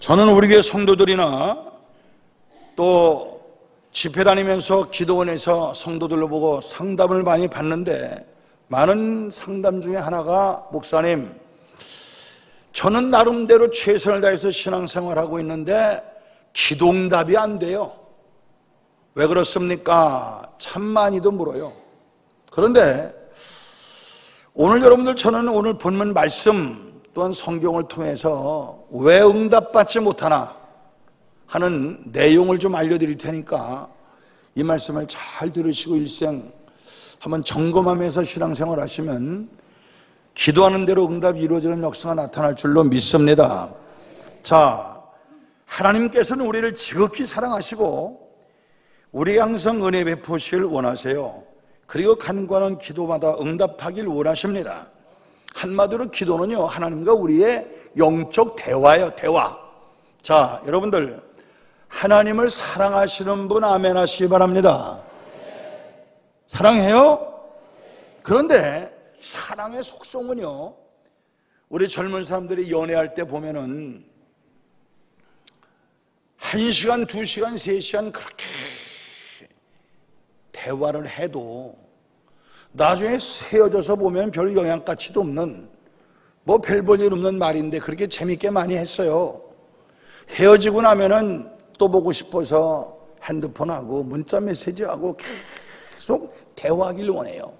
저는 우리 교회 성도들이나 또 집회 다니면서 기도원에서 성도들로 보고 상담을 많이 받는데, 많은 상담 중에 하나가, 목사님, 저는 나름대로 최선을 다해서 신앙생활하고 있는데 기도응답이 안 돼요. 왜 그렇습니까? 참 많이도 물어요. 그런데 오늘 여러분들, 저는 오늘 본문 말씀 또한 성경을 통해서 왜 응답받지 못하나 하는 내용을 좀 알려드릴 테니까 이 말씀을 잘 들으시고 일생 한번 점검하면서 신앙생활 하시면 기도하는 대로 응답이 이루어지는 역사가 나타날 줄로 믿습니다. 자, 하나님께서는 우리를 지극히 사랑하시고 우리에게 항상 은혜 베푸시길 원하세요. 그리고 간구하는 기도마다 응답하길 원하십니다. 한마디로 기도는요, 하나님과 우리의 영적 대화예요. 대화. 자, 여러분들, 하나님을 사랑하시는 분 아멘 하시기 바랍니다. 사랑해요? 그런데 사랑의 속성은요, 우리 젊은 사람들이 연애할 때 보면은 1시간, 2시간, 3시간 그렇게 대화를 해도 나중에 헤어져서 보면 별 영향가치도 없는, 뭐 별 볼 일 없는 말인데 그렇게 재밌게 많이 했어요. 헤어지고 나면은 또 보고 싶어서 핸드폰하고 문자 메시지하고 계속 대화하길 원해요.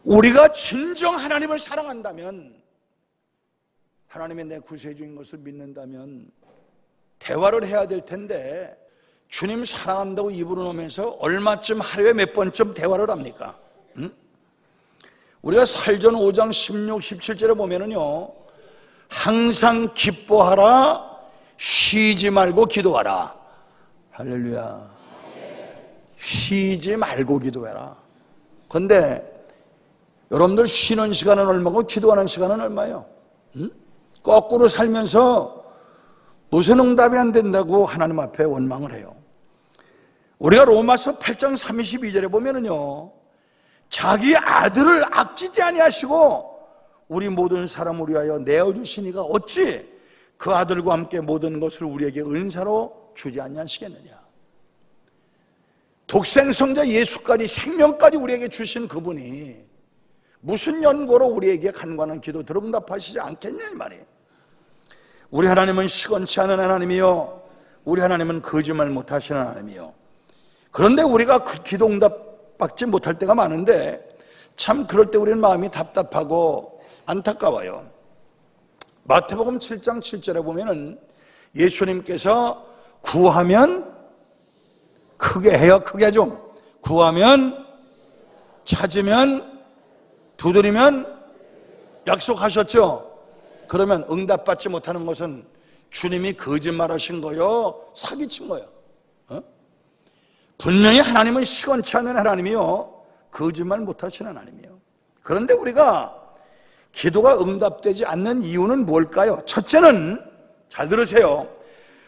우리가 진정 하나님을 사랑한다면, 하나님의 내 구세주인 것을 믿는다면 대화를 해야 될 텐데, 주님 사랑한다고 입으로 놓으면서 얼마쯤, 하루에 몇 번쯤 대화를 합니까? 응? 우리가 살전 5장 16, 17절에 보면은요, 항상 기뻐하라, 쉬지 말고 기도하라. 할렐루야. 쉬지 말고 기도해라. 그런데 여러분들, 쉬는 시간은 얼마고 기도하는 시간은 얼마예요? 응? 거꾸로 살면서 무슨 응답이 안 된다고 하나님 앞에 원망을 해요. 우리가 로마서 8장 32절에 보면은요, 자기 아들을 아끼지 아니하시고 우리 모든 사람을 위하여 내어주시니가 어찌 그 아들과 함께 모든 것을 우리에게 은사로 주지 아니하시겠느냐. 독생성자 예수까지, 생명까지 우리에게 주신 그분이 무슨 연고로 우리에게 간구하는 기도 응답하시지 않겠냐 이 말이에요. 우리 하나님은 시건치 않은 하나님이요, 우리 하나님은 거짓말 못하시는 하나님이요. 그런데 우리가 그 기도 응답 받지 못할 때가 많은데, 참 그럴 때 우리는 마음이 답답하고 안타까워요. 마태복음 7장 7절에 보면은 예수님께서 구하면 크게 해요. 크게 좀. 구하면, 찾으면, 두드리면, 약속하셨죠? 그러면 응답받지 못하는 것은 주님이 거짓말하신 거요, 사기친 거예요. 분명히 하나님은 시건치 않은 하나님이요, 거짓말 못하시는 하나님이요. 그런데 우리가 기도가 응답되지 않는 이유는 뭘까요? 첫째는, 잘 들으세요,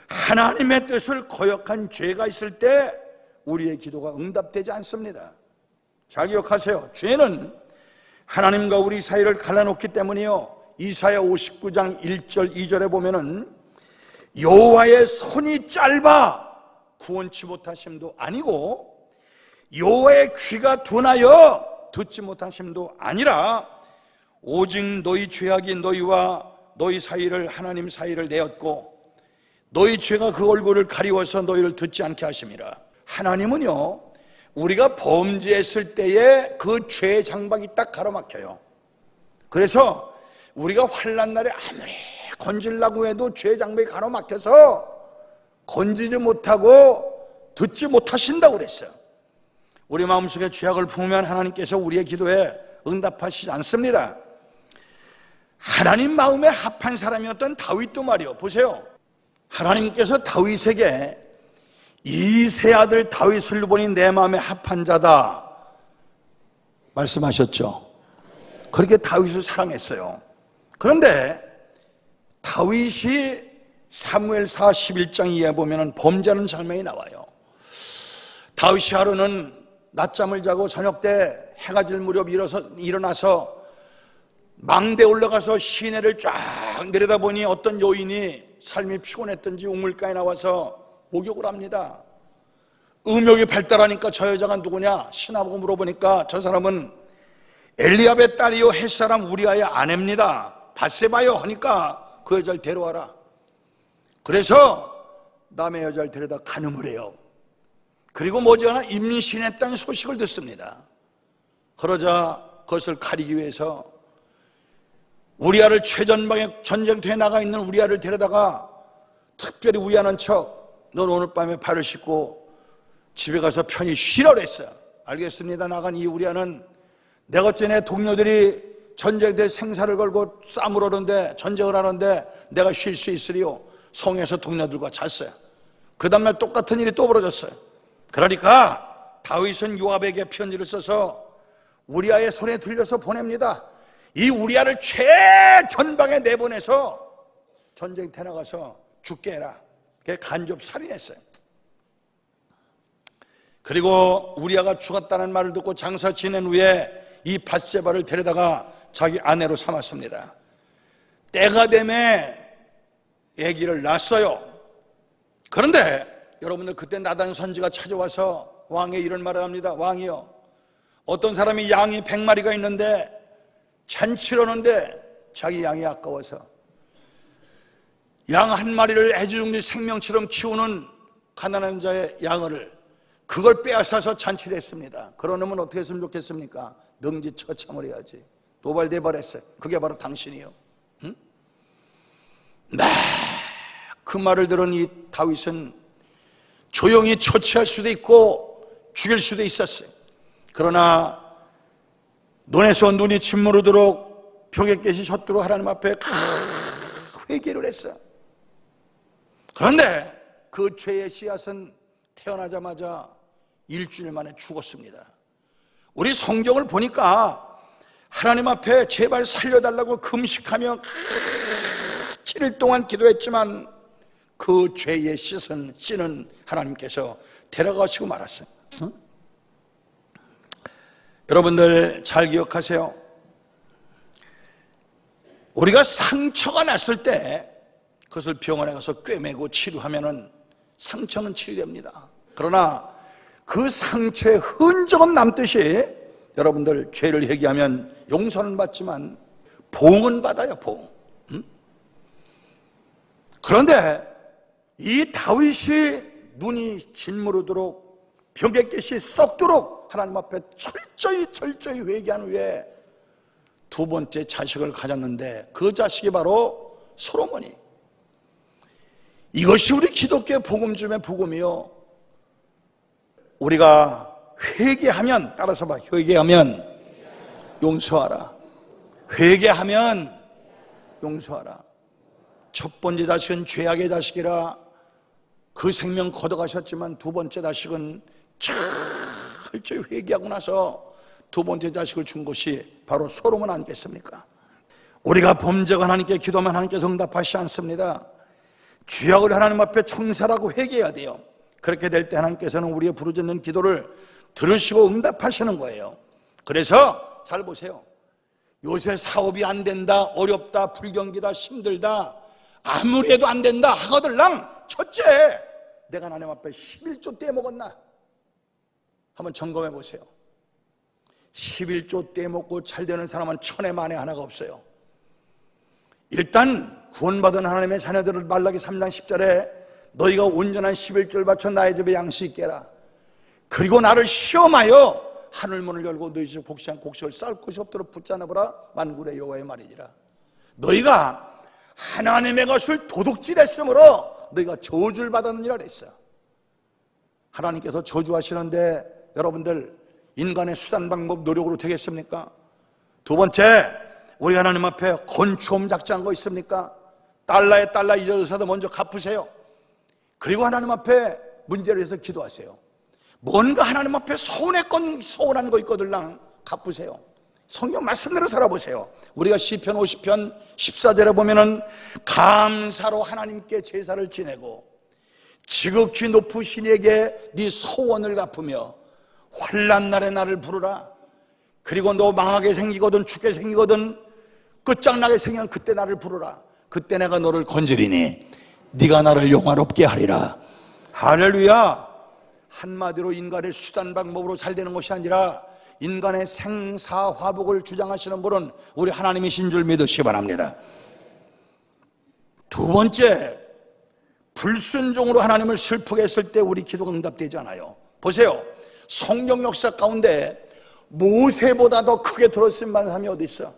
하나님의 뜻을 거역한 죄가 있을 때 우리의 기도가 응답되지 않습니다. 잘 기억하세요. 죄는 하나님과 우리 사이를 갈라놓기 때문이요, 이사야 59장 1절 2절에 보면은 여호와의 손이 짧아 구원치 못하심도 아니고 여호와의 귀가 둔하여 듣지 못하심도 아니라 오직 너희 죄악이 너희와 너희 사이를, 하나님 사이를 내었고 너희 죄가 그 얼굴을 가리워서 너희를 듣지 않게 하심이라. 하나님은요, 우리가 범죄했을 때에 그 죄의 장막이 딱 가로막혀요. 그래서 우리가 환난 날에 아무리 건지려고 해도 죄의 장막이 가로막혀서 건지지 못하고 듣지 못하신다고 그랬어요. 우리 마음속에 죄악을 품으면 하나님께서 우리의 기도에 응답하시지 않습니다. 하나님 마음에 합한 사람이었던 다윗도 말이요, 보세요. 하나님께서 다윗에게 이 세 아들 다윗을 보니 내 마음에 합한 자다 말씀하셨죠. 그렇게 다윗을 사랑했어요. 그런데 다윗이 사무엘사 11장 이하에 보면 범죄하는 장면이 나와요. 다윗이 하루는 낮잠을 자고 저녁 때 해가 질 무렵 일어나서 망대에 올라가서 시내를 쫙 내려다보니 어떤 여인이 삶이 피곤했든지 우물가에 나와서 목욕을 합니다. 음욕이 발달하니까 저 여자가 누구냐 신하보고 물어보니까 저 사람은 엘리압의 딸이요 햇사람 우리아의 아내입니다. 밧세바요 하니까 그 여자를 데려와라. 그래서 남의 여자를 데려다 간음을 해요. 그리고 머지않아 임신했다는 소식을 듣습니다. 그러자 그것을 가리기 위해서 우리아를 최전방에 전쟁터에 나가 있는 우리아를 데려다가 특별히 우연한 척 넌 오늘 밤에 발을 씻고 집에 가서 편히 쉬라 그랬어요. 알겠습니다. 나간 이 우리아는 내가 어째 동료들이 전쟁터에 생사를 걸고 싸움을 하는데 전쟁을 하는데 내가 쉴 수 있으리요. 성에서 동료들과 잤어요. 그 다음날 똑같은 일이 또 벌어졌어요. 그러니까 다윗은 요압에게 편지를 써서 우리아의 손에 들려서 보냅니다. 이 우리아를 최전방에 내보내서 전쟁터에 나가서 죽게 해라. 그게 간접 살인했어요. 그리고 우리아가 죽었다는 말을 듣고 장사 지낸 후에 이 밧세바를 데려다가 자기 아내로 삼았습니다. 때가 되매 아기를 낳았어요. 그런데 여러분들 그때 나단 선지가 찾아와서 왕에 이런 말을 합니다. 왕이요, 어떤 사람이 양이 100마리가 있는데 잔치를 하는데 자기 양이 아까워서 양 한 마리를 애지중지 생명처럼 키우는 가난한 자의 양을 그걸 빼앗아서 잔치를 했습니다. 그러려면 어떻게 했으면 좋겠습니까? 능지처참을 해야지. 노발대발했어요. 그게 바로 당신이요. 응? 그 말을 들은 이 다윗은 조용히 처치할 수도 있고 죽일 수도 있었어요. 그러나 눈에서 눈이 짓무르도록 벽에 깨시 젖도록 하나님 앞에 회개를 했어요. 그런데 그 죄의 씨앗은 태어나자마자 일주일 만에 죽었습니다. 우리 성경을 보니까 하나님 앞에 제발 살려달라고 금식하며 7일 동안 기도했지만 그 죄의 씨는 하나님께서 데려가시고 말았어요. 응? 여러분들 잘 기억하세요. 우리가 상처가 났을 때 그것을 병원에 가서 꿰매고 치료하면은 상처는 치료됩니다. 그러나 그 상처의 흔적은 남듯이 여러분들 죄를 회개하면 용서는 받지만 보응은 받아요. 보응. 응? 그런데 이 다윗이 눈이 짓무르도록 벽에 깨시 썩도록 하나님 앞에 철저히 회개한 후에 두 번째 자식을 가졌는데 그 자식이 바로 솔로몬이. 이것이 우리 기독교의 복음 중에 복음이요. 우리가 회개하면, 따라서 봐, 회개하면 용서하라. 회개하면 용서하라. 첫 번째 자식은 죄악의 자식이라 그 생명 걷어가셨지만 두 번째 자식은 철저히 회개하고 나서 두 번째 자식을 준 것이 바로 솔로몬 아니겠습니까? 우리가 범죄가 하나님께 기도하면 하나님께서 응답하시지 않습니다. 죄악을 하나님 앞에 청산하고 회개해야 돼요. 그렇게 될 때 하나님께서는 우리의 부르짖는 기도를 들으시고 응답하시는 거예요. 그래서 잘 보세요. 요새 사업이 안 된다, 어렵다, 불경기다, 힘들다, 아무리 해도 안 된다 하거들랑 첫째, 내가 하나님 앞에 11조 떼먹었나? 한번 점검해 보세요. 11조 떼먹고 잘 되는 사람은 천에 만에 하나가 없어요. 일단 구원받은 하나님의 자녀들을 말라기 3장 10절에 너희가 온전한 11조를 바쳐 나의 집에 양식 있게 해라. 그리고 나를 시험하여 하늘문을 열고 너희 집 곡식한 곡식을 쌓을 곳이 없도록 붙잡아보라. 만군의 여호와의 말이니라. 너희가 하나님의 것을 도둑질했으므로 너희가 저주를 받았느니라 그랬어요. 하나님께서 저주하시는데 여러분들 인간의 수단 방법 노력으로 되겠습니까? 두 번째, 우리 하나님 앞에 건축 작정한 거 있습니까? 달러에 달러 잊어서도 먼저 갚으세요. 그리고 하나님 앞에 문제를 해서 기도하세요. 뭔가 하나님 앞에 서운한 거 있거들랑 갚으세요. 성경 말씀대로 살아보세요. 우리가 시편 50편 14절에 보면은 감사로 하나님께 제사를 지내고 지극히 높으신 이에게 네 소원을 갚으며 환난 날에 나를 부르라. 그리고 너 망하게 생기거든 죽게 생기거든 끝장나게 생기면 그때 나를 부르라. 그때 내가 너를 건지리니 네가 나를 영화롭게 하리라. 할렐루야. 한마디로 인간의 수단 방법으로 잘 되는 것이 아니라 인간의 생사화복을 주장하시는 분은 우리 하나님이신 줄 믿으시기 바랍니다. 두 번째, 불순종으로 하나님을 슬프게 했을 때 우리 기도가 응답되지 않아요. 보세요, 성경 역사 가운데 모세보다 더 크게 들어쓰인 사람이 어디 있어?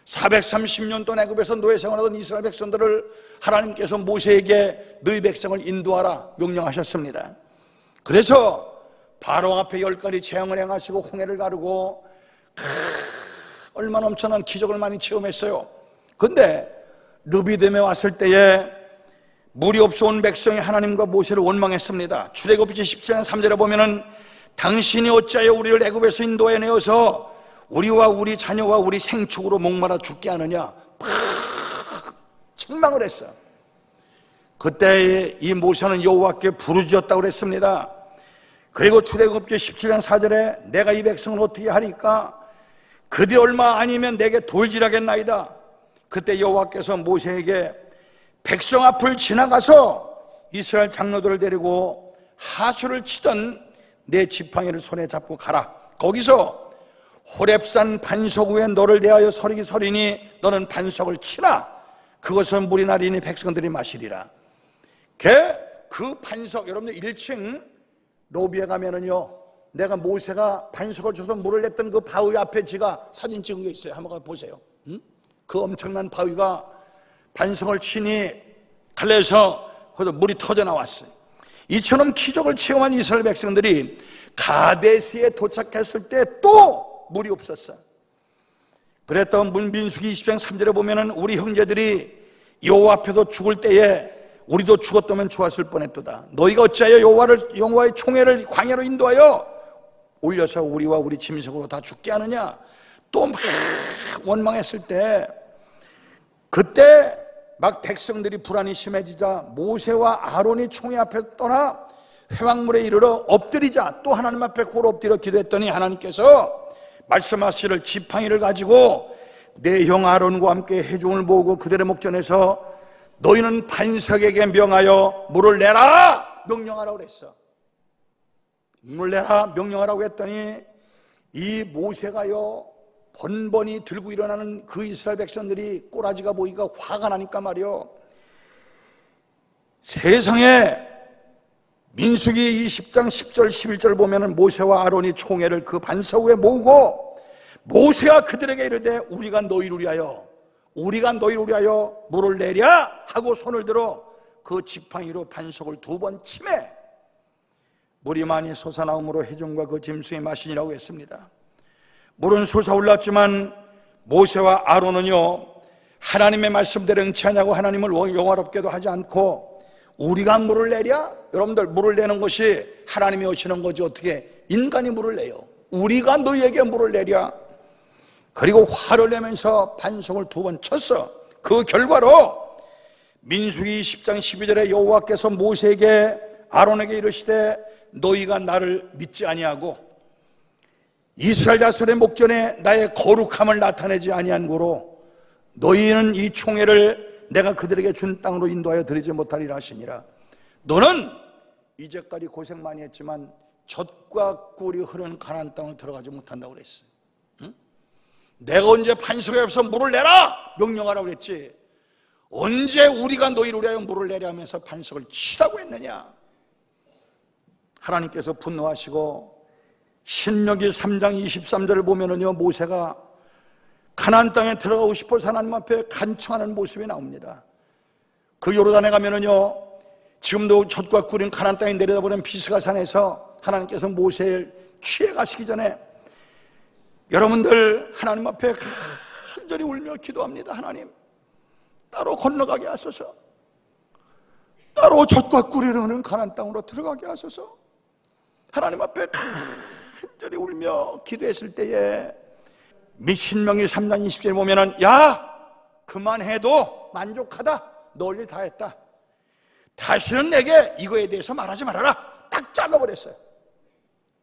430년 동안 애굽에서 노예 생활하던 이스라엘 백성들을 하나님께서 모세에게 너희 백성을 인도하라 명령하셨습니다. 그래서 바로 앞에 10가지 재앙을 행하시고 홍해를 가르고 얼마나 엄청난 기적을 많이 체험했어요. 그런데 르비딤에 왔을 때에 물이 없어온 백성이 하나님과 모세를 원망했습니다. 출애굽기 17장 3절에 보면은 당신이 어찌하여 우리를 애굽에서 인도해내어서 우리와 우리 자녀와 우리 생축으로 목마라 죽게 하느냐, 책망을 했어. 그때 이 모세는 여호와께 부르짖었다고 그랬습니다. 그리고 출애굽기 17장 4절에 내가 이 백성을 어떻게 하리까? 그들이 얼마 아니면 내게 돌질하겠나이다. 그때 여호와께서 모세에게 백성 앞을 지나가서 이스라엘 장로들을 데리고 하수를 치던 내 지팡이를 손에 잡고 가라. 거기서 호렙산 반석 위에 너를 대하여 서리기 서리니 너는 반석을 치라. 그것은 물이 나리니 백성들이 마시리라. 그 반석, 여러분들 1층 로비에 가면은요, 내가 모세가 반석을 쳐서 물을 냈던 그 바위 앞에 제가 사진 찍은 게 있어요. 한번 보세요. 그 엄청난 바위가 반석을 치니 갈래서 거기서 물이 터져 나왔어요. 이처럼 기적을 체험한 이스라엘 백성들이 가데스에 도착했을 때 또 물이 없었어. 그랬던 민수기 20장 3절에 보면은 우리 형제들이 여호와 앞에서 죽을 때에 우리도 죽었다면 좋았을 뻔했도다. 너희가 어찌하여 여호와의 총회를 광야로 인도하여 올려서 우리와 우리 짐승으로 다 죽게 하느냐. 또 막 원망했을 때, 그때 막 백성들이 불안이 심해지자 모세와 아론이 총회 앞에 떠나 회막물에 이르러 엎드리자. 또 하나님 앞에 꿇어 엎드려 기도했더니 하나님께서 말씀하시기를 지팡이를 가지고 내 형 아론과 함께 회중을 모으고 그들의 목전에서 너희는 반석에게 명하여 물을 내라 명령하라고 그랬어. 물을 내라 명령하라고 했더니 이 모세가요 번번이 들고 일어나는 그 이스라엘 백성들이 꼬라지가 보이가 화가 나니까 말이요, 세상에 민수기 20장 10절 11절 보면은 모세와 아론이 총회를 그 반석 위에 모으고 모세가 그들에게 이르되 우리가 너희를 위하여 물을 내랴 하고 손을 들어 그 지팡이로 반석을 2번 치매 물이 많이 솟아나오므로 회중과 그 짐승이 마시니라고 했습니다. 물은 솟아올랐지만 모세와 아론은요 하나님의 말씀대로 응치하냐고 하나님을 영화롭게도 하지 않고 우리가 물을 내랴? 여러분들, 물을 내는 것이 하나님이 오시는 거지 어떻게 인간이 물을 내요? 우리가 너희에게 물을 내랴? 그리고 화를 내면서 반석을 2번 쳤어. 그 결과로 민수기 10장 12절에 여호와께서 모세에게 아론에게 이르시되 너희가 나를 믿지 아니하고 이스라엘 자손의 목전에 나의 거룩함을 나타내지 아니한 고로 너희는 이 총회를 내가 그들에게 준 땅으로 인도하여 드리지 못하리라 하시니라. 너는 이제까지 고생 많이 했지만 젖과 꿀이 흐르는 가나안 땅을 들어가지 못한다고 그랬어. 응? 내가 언제 반석에 앞서 물을 내라 명령하라고 그랬지, 언제 우리가 너희를 위하여 물을 내려 하면서 반석을 치라고 했느냐. 하나님께서 분노하시고 신명기 3장 23절을 보면은요 모세가 가나안 땅에 들어가고 싶어서 하나님 앞에 간청하는 모습이 나옵니다. 그 요르단에 가면은요 지금도 젖과 꿀인 가나안 땅에 내려다보는 비스가 산에서 하나님께서 모세를 취해 가시기 전에 여러분들 하나님 앞에 간절히 울며 기도합니다. 하나님, 따로 건너가게 하소서. 따로 젖과 꿀이 흐르는 가나안 땅으로 들어가게 하소서. 하나님 앞에 간절히 울며 기도했을 때에 신명기 3장 20절에 보면은 야 그만해도 만족하다, 널 일 다 했다, 다시는 내게 이거에 대해서 말하지 말아라, 딱 잘라버렸어요.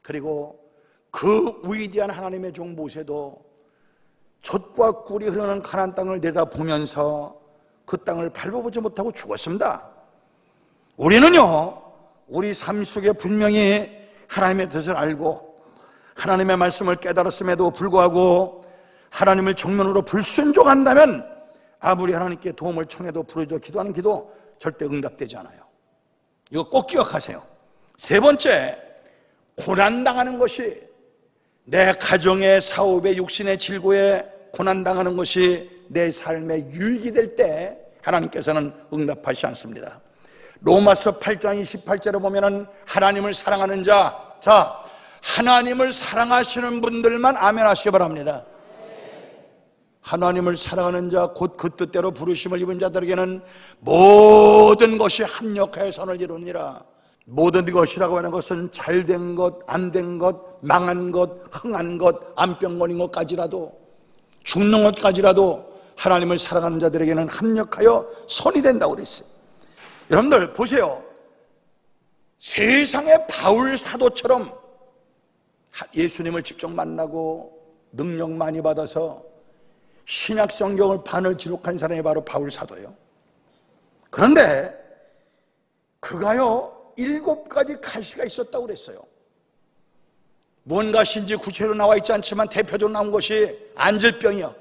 그리고 그 위대한 하나님의 종 모세도 젖과 꿀이 흐르는 가나안 땅을 내다보면서 그 땅을 밟아보지 못하고 죽었습니다. 우리는요, 우리 삶 속에 분명히 하나님의 뜻을 알고 하나님의 말씀을 깨달았음에도 불구하고 하나님을 정면으로 불순종한다면 아무리 하나님께 도움을 청해도 부르짖어 기도하는 기도 절대 응답되지 않아요. 이거 꼭 기억하세요. 세 번째, 고난당하는 것이, 내 가정의 사업의 육신의 질고에 고난당하는 것이 내 삶의 유익이 될 때 하나님께서는 응답하시지 않습니다. 로마서 8장 28절에 보면은 하나님을 사랑하는 자, 하나님을 사랑하시는 분들만 아멘 하시기 바랍니다. 하나님을 사랑하는 자, 곧 그 뜻대로 부르심을 입은 자들에게는 모든 것이 합력하여 선을 이루니라. 모든 것이라고 하는 것은 잘된 것, 안 된 것, 망한 것, 흥한 것, 암병 걸린 것까지라도, 죽는 것까지라도 하나님을 사랑하는 자들에게는 합력하여 선이 된다고 그랬어요. 여러분들 보세요. 세상의 바울 사도처럼 예수님을 직접 만나고 능력 많이 받아서 신약 성경을 반을 기록한 사람이 바로 바울 사도예요. 그런데 그가요 7가지 가시가 있었다고 그랬어요. 뭔 가시인지 구체로 나와 있지 않지만 대표적으로 나온 것이 안질병이요.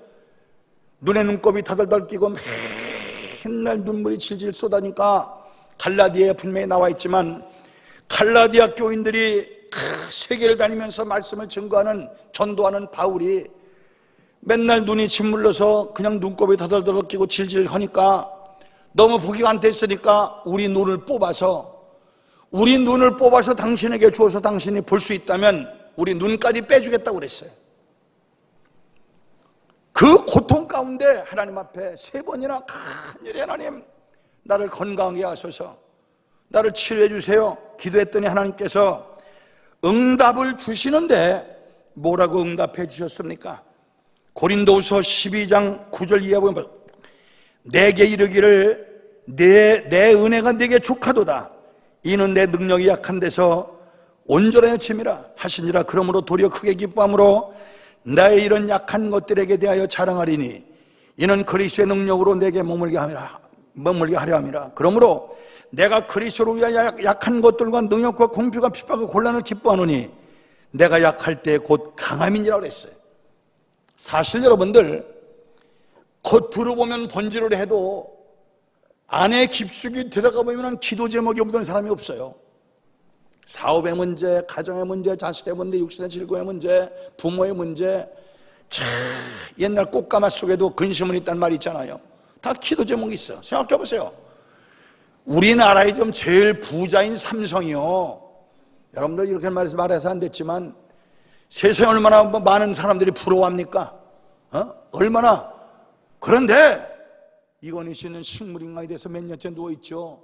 눈에 눈곱이 터덜덜 끼고 맨날 눈물이 질질 쏟아니까 갈라디아에 분명히 나와 있지만 갈라디아 교인들이 세계를 다니면서 말씀을 증거하는, 전도하는 바울이 맨날 눈이 짓물러서 그냥 눈곱이 터덜덜 끼고 질질 하니까 너무 보기가 안 됐으니까 우리 눈을 뽑아서 당신에게 주어서 당신이 볼 수 있다면 우리 눈까지 빼주겠다고 그랬어요. 그 고통 가운데 하나님 앞에 3번이나 간절히 하나님 나를 건강하게 하소서, 나를 치료해 주세요 기도했더니 하나님께서 응답을 주시는데 뭐라고 응답해 주셨습니까? 고린도후서 12장 9절 이하에 보면 내게 이르기를 내 은혜가 내게 족하도다. 이는 내 능력이 약한 데서 온전하여 침이라 하시니라. 그러므로 도리어 크게 기뻐함으로 나의 이런 약한 것들에게 대하여 자랑하리니 이는 그리스도의 능력으로 내게 머물게 하려 함이라. 그러므로 내가 그리스도로 위하여 약한 것들과 능력과 공표가 핍박과 곤란을 기뻐하노니 내가 약할 때 곧 강함이니라 그랬어요. 사실 여러분들 겉으로 보면 번지를 해도 안에 깊숙이 들어가 보면 기도 제목이 없는 사람이 없어요. 사업의 문제, 가정의 문제, 자식의 문제, 육신의 질고의 문제, 부모의 문제, 참 옛날 꽃가마 속에도 근심은 있다는 말이 있잖아요. 다 기도 제목이 있어. 생각해 보세요. 우리나라의 좀 제일 부자인 삼성이요, 여러분들 이렇게 말해서 안 됐지만 세상에 얼마나 많은 사람들이 부러워합니까? 얼마나. 그런데 이건희 씨는 식물인간이 돼서 몇 년째 누워있죠.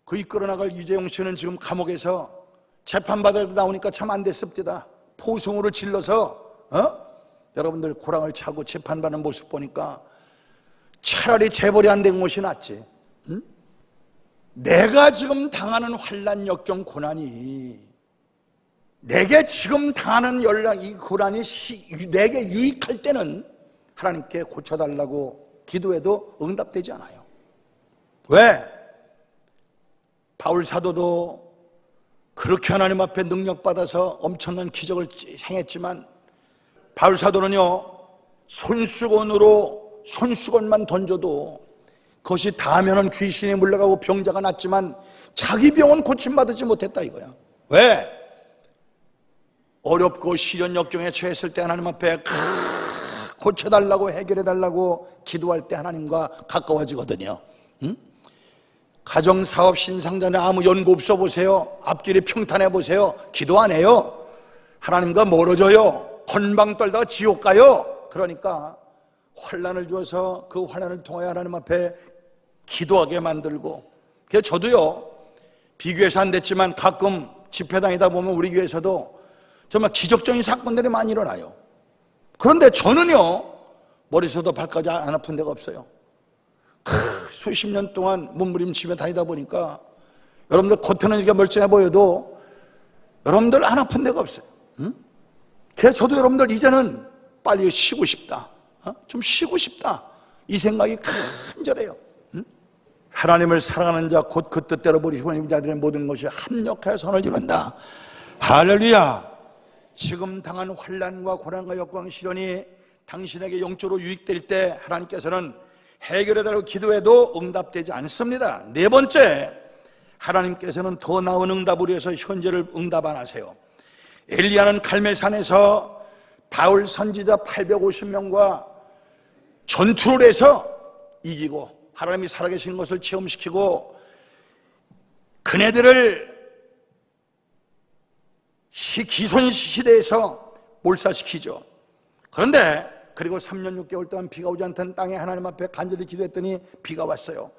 그 이끌어 나갈 이재용 씨는 지금 감옥에서 재판받을 때 나오니까 참 안 됐습니다. 포승으로 질러서 여러분들 고랑을 차고 재판받는 모습 보니까 차라리 재벌이 안 된 것이 낫지. 응? 내가 지금 당하는 환난, 역경, 고난이, 내게 지금 당하는 연락, 이 고난이 내게 유익할 때는 하나님께 고쳐달라고 기도해도 응답되지 않아요. 왜? 바울 사도도 그렇게 하나님 앞에 능력받아서 엄청난 기적을 행했지만 바울 사도는요, 손수건만 던져도 그것이 닿으면 귀신이 물러가고 병자가 낫지만 자기 병은 고침받지 못했다 이거야. 왜? 어렵고 시련 역경에 처했을 때 하나님 앞에 고쳐달라고, 해결해달라고 기도할 때 하나님과 가까워지거든요. 응? 가정사업 신상전에 아무 연구 없어 보세요. 앞길이 평탄해 보세요. 기도 안 해요. 하나님과 멀어져요. 건방 떨다가 지옥 가요. 그러니까 환난을 주어서 그 환난을 통하여 하나님 앞에 기도하게 만들고, 그래서 저도요, 비교해서 안 됐지만 가끔 집회 다니다 보면 우리 교회에서도 정말 기적적인 사건들이 많이 일어나요. 그런데 저는요, 머리서도 발까지 안 아픈 데가 없어요. 수십 년 동안 몸부림치며 다니다 보니까 여러분들 겉에는 이렇게 멀쩡해 보여도 여러분들 안 아픈 데가 없어요. 응? 그래서 저도 여러분들 이제는 빨리 쉬고 싶다, 좀 쉬고 싶다, 이 생각이 간절해요. 응? 하나님을 사랑하는 자 곧 그 뜻대로 부르시고 입은 자들의 모든 것이 합력하여 선을 이룬다. 할렐루야. 지금 당한 환난과 고난과 역광 시련이 당신에게 영적으로 유익될 때 하나님께서는 해결해달라고 기도해도 응답되지 않습니다. 네 번째, 하나님께서는 더 나은 응답을 위해서 현재를 응답 안 하세요. 엘리야는 갈멜산에서 바울 선지자 850명과 전투를 해서 이기고 하나님이 살아계신 것을 체험시키고 그네들을 기손 시대에서 몰살시키죠. 그런데 그리고 3년 6개월 동안 비가 오지 않던 땅에 하나님 앞에 간절히 기도했더니 비가 왔어요.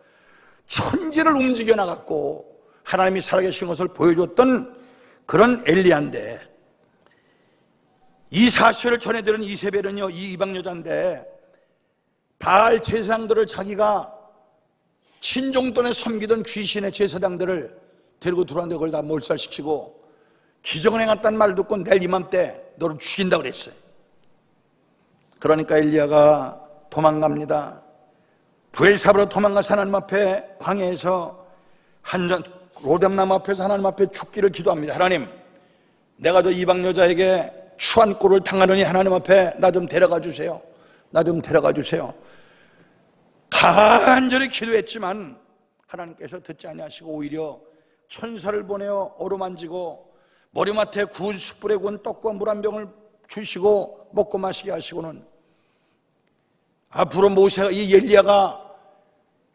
천지를 움직여 나갔고 하나님이 살아계신 것을 보여줬던 그런 엘리야인데, 이 사실을 전해들은 이세벨은요, 이 이방 여자인데 바알 제사장들을 자기가 친종돈에 섬기던 귀신의 제사장들을 데리고 들어왔는데 그걸 다 몰살시키고 기적을 행했다는 말을 듣고 내일 이맘때 너를 죽인다고 그랬어요. 그러니까 엘리야가 도망갑니다. 브엘사브로 도망가서 하나님 앞에 광야에서 로뎀나무 앞에서 하나님 앞에 죽기를 기도합니다. 하나님, 내가 저 이방 여자에게 추한 꼴을 당하느니 하나님 앞에 나 좀 데려가 주세요. 나 좀 데려가 주세요. 간절히 기도했지만 하나님께서 듣지 아니하시고 오히려 천사를 보내어 어루만지고 머리맡에 구운 숯불에 구운 떡과 물 한 병을 주시고 먹고 마시게 하시고는 앞으로 모세가, 이 엘리야가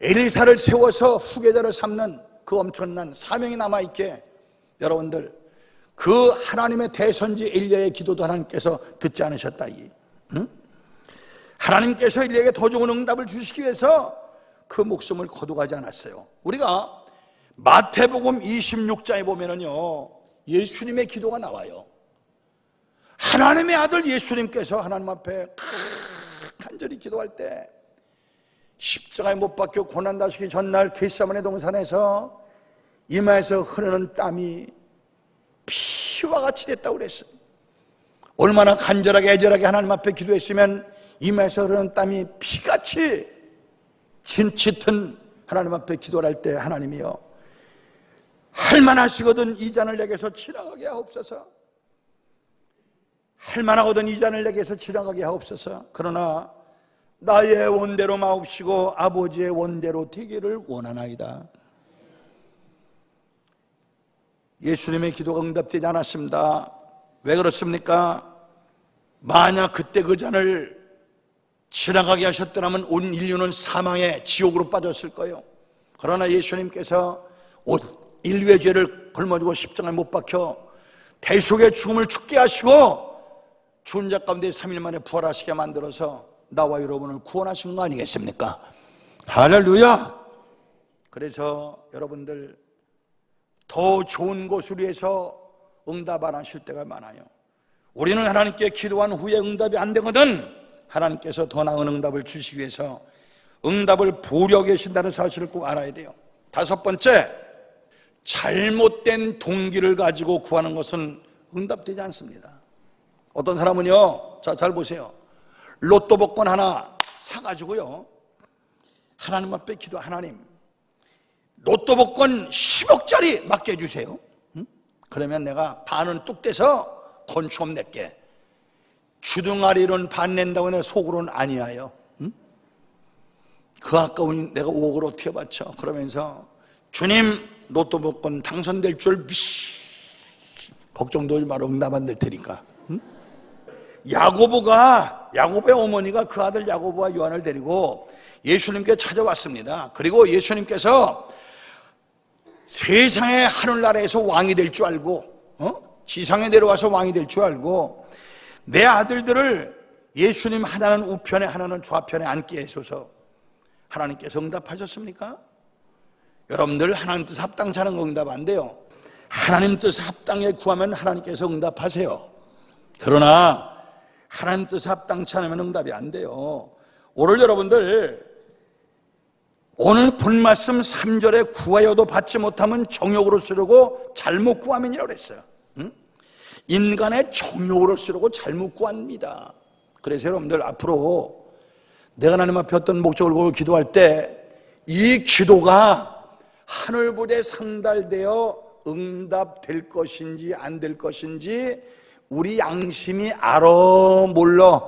엘리사를 세워서 후계자를 삼는 그 엄청난 사명이 남아있게, 여러분들 그 하나님의 대선지 엘리야의 기도도 하나님께서 듣지 않으셨다. 응? 하나님께서 엘리야에게 더 좋은 응답을 주시기 위해서 그 목숨을 거두가지 않았어요. 우리가 마태복음 26장에 보면은요, 예수님의 기도가 나와요. 하나님의 아들 예수님께서 하나님 앞에 간절히 기도할 때 십자가에 못 박혀 고난다시기 전날 겟세마네 동산에서 이마에서 흐르는 땀이 피와 같이 됐다고 그랬어요. 얼마나 간절하게 애절하게 하나님 앞에 기도했으면 이마에서 흐르는 땀이 피같이 짙은 하나님 앞에 기도를 할 때 하나님이여, 할만하시거든 이 잔을 내게서 지나가게 하옵소서. 할만하거든 이 잔을 내게서 지나가게 하옵소서. 그러나 나의 원대로 마옵시고 아버지의 원대로 되기를 원하나이다. 예수님의 기도가 응답되지 않았습니다. 왜 그렇습니까? 만약 그때 그 잔을 지나가게 하셨더라면 온 인류는 사망의 지옥으로 빠졌을 거예요. 그러나 예수님께서 인류의 죄를 걸머지고 십자가에 못 박혀 대속의 죽음을 죽게 하시고 죽은 자 가운데 3일 만에 부활하시게 만들어서 나와 여러분을 구원하신 거 아니겠습니까? 할렐루야. 그래서 여러분들 더 좋은 곳을 위해서 응답 안 하실 때가 많아요. 우리는 하나님께 기도한 후에 응답이 안 되거든 하나님께서 더 나은 응답을 주시기 위해서 응답을 보려 계신다는 사실을 꼭 알아야 돼요. 다섯 번째, 잘못된 동기를 가지고 구하는 것은 응답되지 않습니다. 어떤 사람은요, 자, 잘 보세요. 로또 복권 하나 사가지고요, 하나님 앞에 기도, 하나님 로또 복권 10억짜리 맡겨주세요. 응? 그러면 내가 반은 뚝 떼서 건축업 낼게. 주둥아리로는 반 낸다고 해서 속으로는 아니하여. 응? 그 아까운 내가 5억을 어떻게 바쳐. 그러면서 주님 로또 복권 당선될 줄 걱정도 하지 마라, 응답 안 될 테니까. 응? 야고보의 어머니가 그 아들 야고보와 요한을 데리고 예수님께 찾아왔습니다. 그리고 예수님께서 세상의 하늘나라에서 왕이 될 줄 알고, 지상에 내려와서 왕이 될 줄 알고, 내 아들들을 예수님 하나는 우편에 하나는 좌편에 앉게 해소서. 하나님께서 응답하셨습니까? 여러분들 하나님 뜻 합당치 않은 거 응답 안 돼요. 하나님 뜻 합당에 구하면 하나님께서 응답하세요. 그러나 하나님 뜻 합당치 않으면 응답이 안 돼요. 오늘 여러분들 오늘 본 말씀 3절에 구하여도 받지 못하면 정욕으로 쓰려고 잘못 구하면이라고 그랬어요. 응? 인간의 정욕으로 쓰려고 잘못 구합니다. 그래서 여러분들 앞으로 내가 하나님 앞에 어떤 목적을 걸고 기도할 때 이 기도가 하늘부대 상달되어 응답될 것인지 안 될 것인지 우리 양심이 알아 몰라?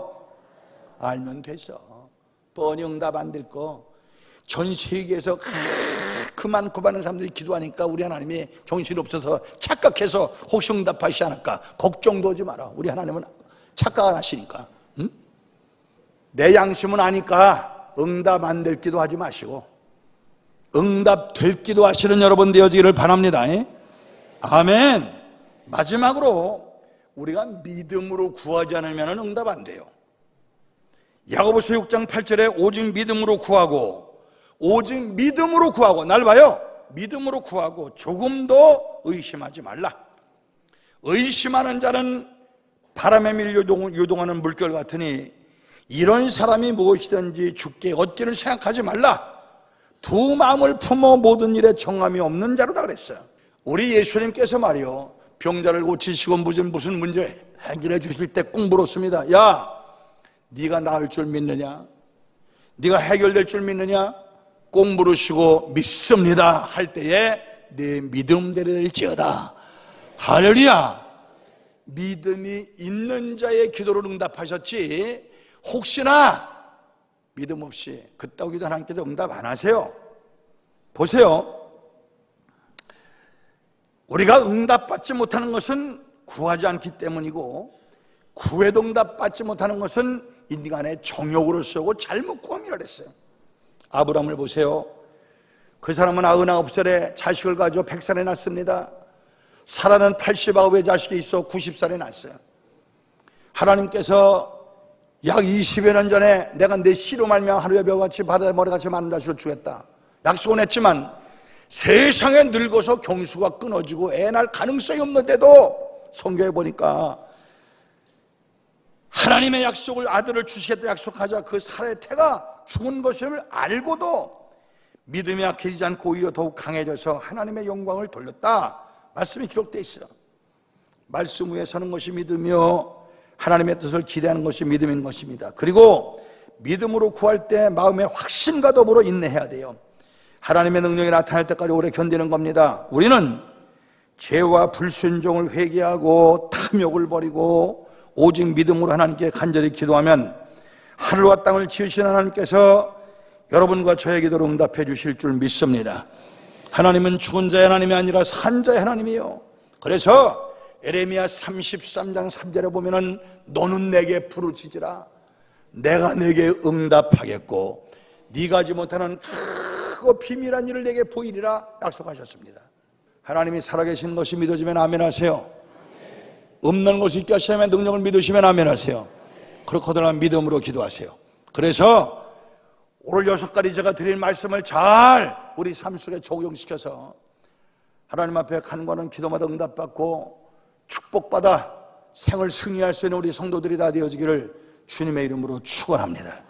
알면 됐어. 뻔히 응답 안 될 거. 전 세계에서 그 많고 많은 사람들이 기도하니까 우리 하나님이 정신이 없어서 착각해서 혹시 응답하시지 않을까 걱정도 하지 마라. 우리 하나님은 착각 안 하시니까. 응? 내 양심은 아니까 응답 안 될 기도 하지 마시고 응답 될 기도 하시는 여러분 되어지기를 바랍니다. 아멘. 마지막으로 우리가 믿음으로 구하지 않으면 응답 안 돼요. 야고보서 6장 8절에 오직 믿음으로 구하고 오직 믿음으로 구하고, 날 봐요. 믿음으로 구하고 조금도 의심하지 말라. 의심하는 자는 바람에 밀려 요동하는 물결 같으니 이런 사람이 무엇이든지 주께 얻기를 생각하지 말라. 두 마음을 품어 모든 일에 정함이 없는 자로다 그랬어요. 우리 예수님께서 말이요, 병자를 고치시고 무슨 문제 해결해 주실 때 꼭 물었습니다. 야, 네가 나을 줄 믿느냐? 네가 해결될 줄 믿느냐? 꼭 물으시고 믿습니다 할 때에 내 믿음대로 될지어다. 할렐루야. 믿음이 있는 자의 기도를 응답하셨지 혹시나 믿음 없이 그따위 기도 하나님께서 응답 안 하세요. 보세요. 우리가 응답받지 못하는 것은 구하지 않기 때문이고 구해도 응답받지 못하는 것은 인간의 정욕으로 쓰고 잘못 구함이라 그랬어요. 아브라함을 보세요. 그 사람은 99살에 자식을 가지고 100살에 낳습니다. 사라는 89의 자식이 있어 90살에 낳았어요. 하나님께서 약 20여 년 전에 내가 내 씨로 말미암아 하늘의 별같이 바다의 모래같이 많은 자식을 주겠다 약속은 했지만 세상에 늙어서 경수가 끊어지고 애 낳을 가능성이 없는데도 성경에 보니까 하나님의 약속을 아들을 주시겠다 약속하자 그 사라의 태가 죽은 것임을 알고도 믿음이 약해지지 않고 오히려 더욱 강해져서 하나님의 영광을 돌렸다. 말씀이 기록되어 있어. 말씀 위에 서는 것이 믿음이요 하나님의 뜻을 기대하는 것이 믿음인 것입니다. 그리고 믿음으로 구할 때 마음의 확신과 더불어 인내해야 돼요. 하나님의 능력이 나타날 때까지 오래 견디는 겁니다. 우리는 죄와 불순종을 회개하고 탐욕을 버리고 오직 믿음으로 하나님께 간절히 기도하면 하늘과 땅을 지으신 하나님께서 여러분과 저의 기도를 응답해 주실 줄 믿습니다. 하나님은 죽은 자의 하나님이 아니라 산 자의 하나님이요. 그래서 에레미야 33장 3절에 보면은 너는 내게 부르짖으라 내가 내게 응답하겠고 네가 하지 못하는 크고 비밀한 일을 내게 보이리라 약속하셨습니다. 하나님이 살아계신 것이 믿어지면 아멘 하세요. 없는 것이 있게 하시면 능력을 믿으시면 아멘 하세요. 그렇거든요. 믿음으로 기도하세요. 그래서 오늘 6가지 제가 드릴 말씀을 잘 우리 삶 속에 적용시켜서 하나님 앞에 간구하는 기도마다 응답받고 축복받아 생을 승리할 수 있는 우리 성도들이 다 되어지기를 주님의 이름으로 축원합니다.